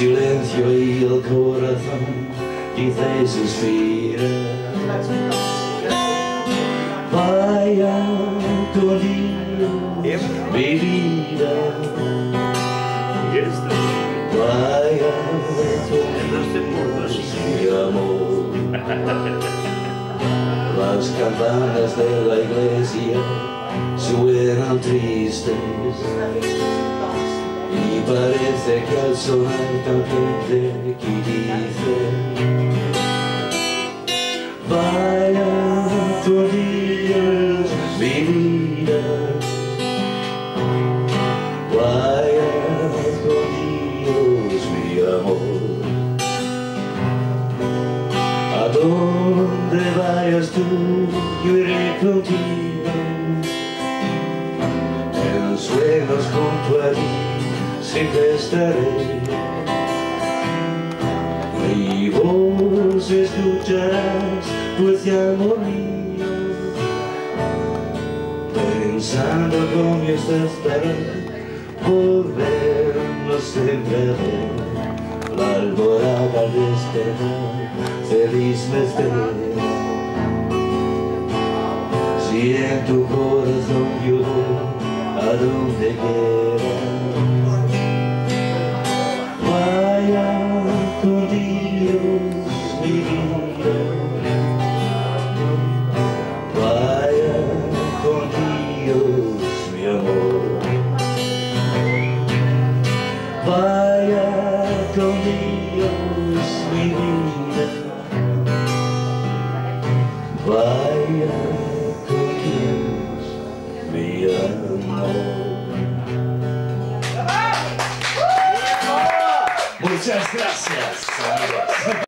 silencio y el corazón dice suspira. Vaya con Dios mi vida, vaya con Dios mi amor. Las campanas de la iglesia suenan tristes y parece que al sonar también de aquí dice: vaya con Dios mi vida, vaya con Dios mi amor. A donde vayas tú, yo iré contigo, en sueños junto a ti siempre estaré. Mi voz escucharás, pues ya morí, pensando cómo estás para volvernos siempre a ver. La alborada al despertar, feliz me espera. Si en tu corazón yo voy a donde quiera, vaya con Dios mi vida, vaya con Dios mi amor, vaya con Dios mi vida, vaya con Dios mi amor. Muchas gracias, amigos.